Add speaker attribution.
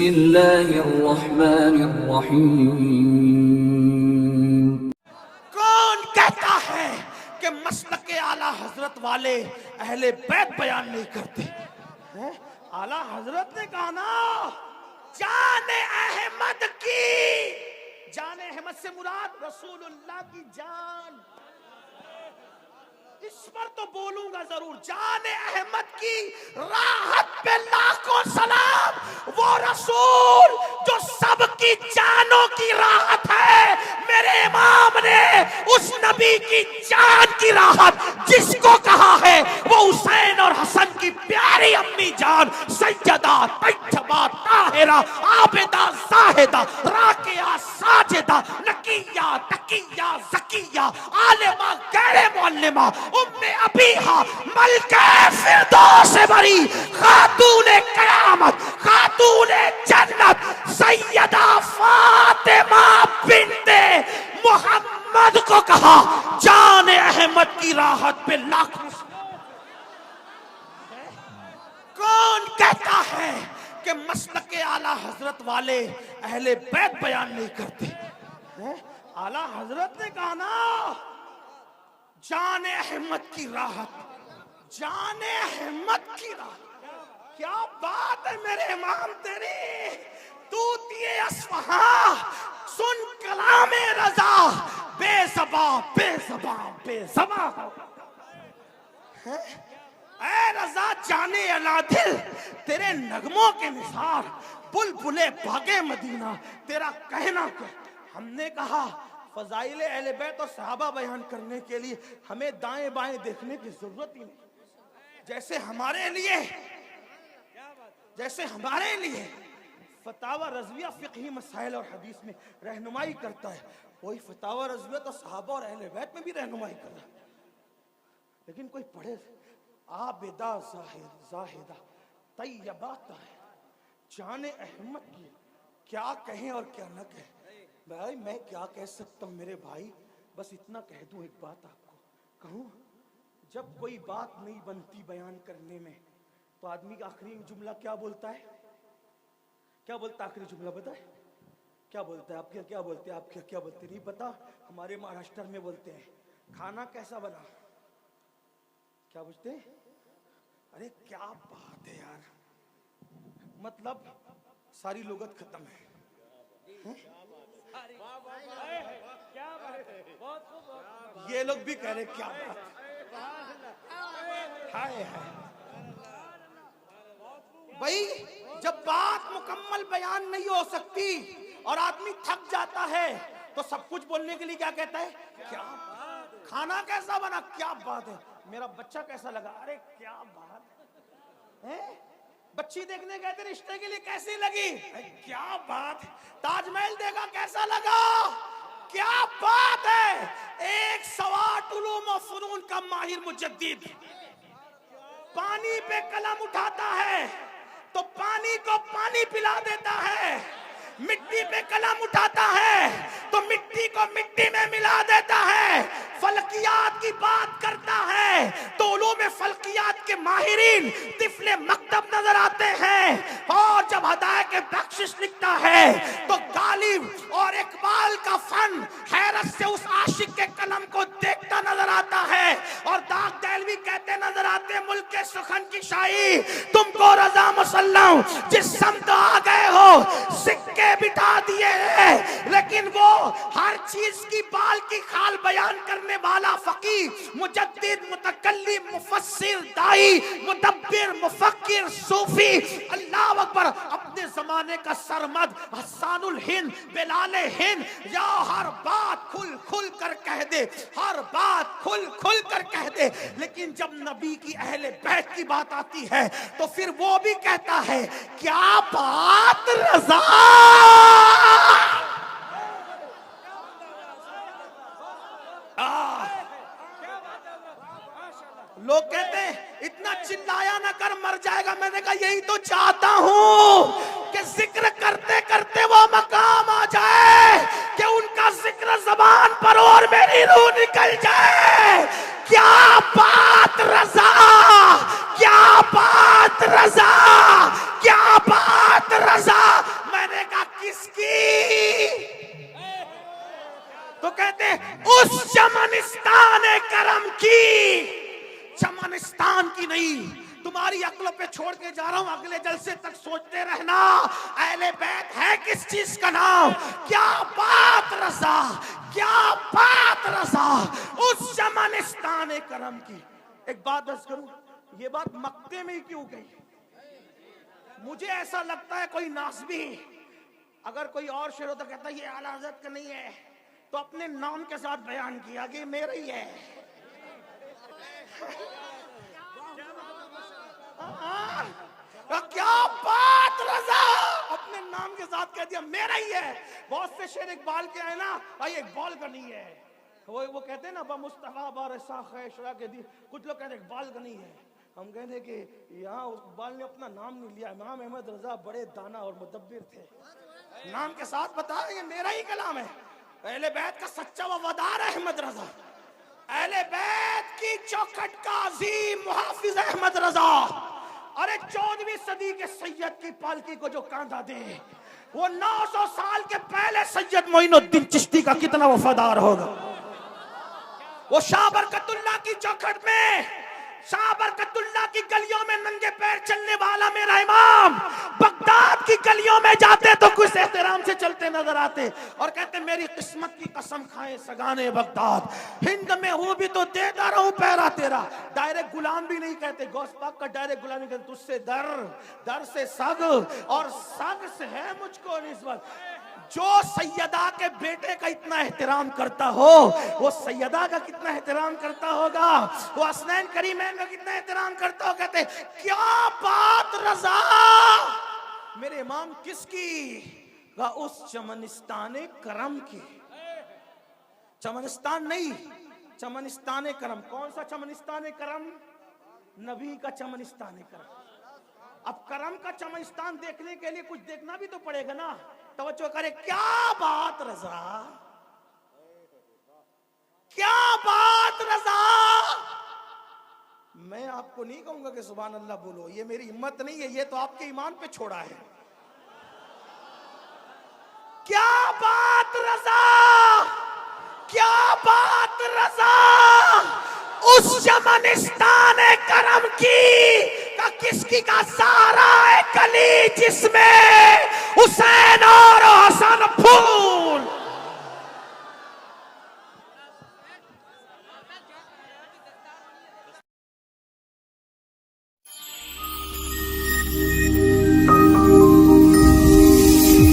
Speaker 1: बिस्मिल्लाहिर्रहमानिर्रहीम।
Speaker 2: कौन कहता है कि मसलक आला हजरत वाले अहले बैत बयान नहीं करते हैं? आला हजरत ने कहा ना, जाने अहमद की, जाने अहमद से मुराद रसूलुल्लाह की जान। इस पर तो बोलूंगा जरूर। जाने अहमद की राहत पे लाखों सलाम, वो रसूल जो सबकी जानों की राहत है। मेरे इमाम ने उस नबी की जान की राहत जिसको कहा है वो हुसैन और हसन की प्यारी अम्मी जान सैयदा तैयबा ताहिरा आबिदा जाहिदा राकिया साजिदा नकिया तकिया ज़किया आलिमा गैर मुअल्लिमा उम्मे अबीहा मलके फिरदौस बरी खातूने क़यामत खातूने जन्नत सैयदा फातिमा बिन्ते मोहम्मद को कहा जाने अहमद की राहत पे लाखों। कौन कहता है कि मसलक आला हजरत वाले अहले बैत बयान नहीं करते हैं? आला हजरत ने कहा ना, जाने अहमद की राहत, जाने अहमद की राहत। क्या बात है मेरे इमाम तेरी, तूतिए अस्फहा सुन कलामे रजा बेज़बा बेज़बा बेज़बा है। ऐ रजा जाने अनादिल तेरे नगमों के निसार बुलबुले बागे मदीना तेरा कहना क्या। हमने कहा फजाइले अहले बैत और सहाबा बयान करने के लिए हमें दाएं बाएं देखने की जरूरत ही नहीं। जैसे हमारे लिए फतावा रज़विया फ़िक़ही मसाइल और हदीस में रहनुमाई करता है, वही फतावा रज़विया तो सहाबा और अहले बैत में भी रहनुमाई कर रहा है। लेकिन कोई पढ़े आबिदा जाहिदा तैयबा ताहिरा जाने अहमद की, क्या कहें और क्या न कहें। भाई मैं क्या कह सकता हूँ मेरे भाई, बस इतना कह दूं, एक बात आपको कहूँ। जब कोई बात नहीं बनती बयान करने में तो आदमी का आखिरी जुमला क्या बोलता है? क्या बोलता है आखिरी जुमला बताए? क्या बोलता है? आपके क्या बोलते हैं? आपके क्या बोलते नहीं पता? हमारे महाराष्ट्र में बोलते हैं खाना कैसा बना। क्या पूछते हैं? अरे क्या बात है यार, मतलब सारी लुगत खत्म है। ये लोग भी कह रहे क्या बात है। भाई जब बात मुकम्मल बयान नहीं हो सकती और आदमी थक जाता है तो सब कुछ बोलने के लिए क्या कहता है? क्या खाना कैसा बना, क्या बात है, मेरा बच्चा कैसा लगा, अरे क्या बात है। बच्ची देखने गए थे रिश्ते के लिए, कैसी लगी, क्या बात है। ताजमहल देखा, कैसा लगा, क्या बात है। एक सवाट उलूम और फनून का माहिर मुजद्दिद पानी पे कलम उठाता है तो पानी को पानी पिला देता है, मिट्टी पे कलम उठाता है तो मिट्टी को मिट्टी में मिला देता है, फलकियात की बात करता है तो उलूम फलकियात के माहिरीन तिफले मकतब नजर आते हैं, और जब हदाया के बख्शिश लिखता है तो गालिब और इकबाल का फन हैरत से उस आशिक के कलम को देखता नजर आता है। और दाग देलवी कहते नजर आते मुल्क के सुखन की शाही तुमको रजा मुसल्लम जिस समत आ गए हो सिक्के बिठा दिए हैं, लेकिन वो हर चीज की बाल की खाल बयान करने वाला फकीह मुजद्दिद मुतकल्लिम मुफस्सिर दाई मुदब्बिर मुफक्किर सूफी अल्लाह अकबर अपने जमाने का सरमद हसानुल हिंद बिलाल हिंद या हर बात खुल खुल कर कह दे, हर बात खुल खुल कर कह दे। लेकिन जब नबी की अहले बैत की बात आती है तो फिर वो भी कहता है क्या बात रजा। लोग कहते हैं इतना चिल्लाया ना कर मर जाएगा। मैंने कहा यही तो चाहता हूं कि जिक्र करते करते वो मकाम आ जाए कि उनका जिक्र जबान पर और मेरी रूह निकल जाए। क्या बात रजा, क्या बात रजा, क्या बात रजा। चमनिस्तान की नहीं, तुम्हारी अक्ल पे छोड़ के जा रहा हूं, अगले जलसे तक सोचते रहना अहले बैत है किस चीज का नाम। क्या बात रजा, क्या बात रजा उस चमनिस्तान करम की। एक बात बस करूं, ये बात मक्के में ही क्यों गई? मुझे ऐसा लगता है कोई नासबी अगर कोई और शेर होता कहता ये आला हज़रत का नहीं है, तो अपने नाम के साथ बयान किया कि मेरा ही है। क्या बात रजा, अपने नाम के साथ कह दिया मेरा ही है। बहुत से शेर इकबाल के है ना, भाई इकबाल का नहीं है। वो कहते हैं ना बा मुस्तफा बारसा खैशरा के दी, कुछ लोग कहते हैं इकबाल का नहीं है। हम कहते कि यहाँ इकबाल ने अपना नाम नहीं लिया, इमाम अहमद रजा बड़े दाना और मुदब्बिर थे, नाम के साथ बता ये मेरा ही कलाम है। अहले बैत का सच्चा वफादार अहमद रजा, अहले बैत की चौखट का अजीम मुहाफिज अहमद रजा। अरे 14वीं सदी के सैयद की पालकी को जो कांधा दे, वो 900 साल के पहले सैयद मोइनुद्दीन चिश्ती का कितना वफादार होगा। वो शाह बरकतुल्लाह की चौखट में, शाह बरकतुल्लाह की गलियों में नंगे पैर चलने वाला मेरा इमाम बगदाद की गलियों में जाते तो कुछ एहतराम से चलते नजर आते और कहते मेरी किस्मत की कसम खाए सगाने बगदाद, हिंद में हूं भी तो देता रहूं पैरा तेरा। डायरेक्ट गुलाम भी नहीं कहते, गौस पाक का डायरेक्ट गुलामी कहते, तुझसे दर, दर से सग और सग से है मुझको निस्बत। जो सैयदा के बेटे का इतना एहतराम करता हो, वो सैयदा का कितना एहतराम करता होगा, वो हसनैन करीमैन का कितना एहतराम करता हो। कहते क्या बात रजा, मेरे इमाम किसकी? उस चमनिस्तान करम की। चमनिस्तान नहीं, चमनिस्तान करम। कौन सा चमनिस्तान करम? नबी का चमनिस्तान करम। अब करम का चमनिस्तान देखने के लिए कुछ देखना भी तो पड़ेगा ना। तवज्जो करे, क्या बात रजा, क्या बात रजा। मैं आपको नहीं कहूंगा कि सुभान अल्लाह बोलो, ये मेरी हिम्मत नहीं है, ये तो आपके ईमान पे छोड़ा है। क्या बात रजा, क्या बात रजा उस चमनिस्तान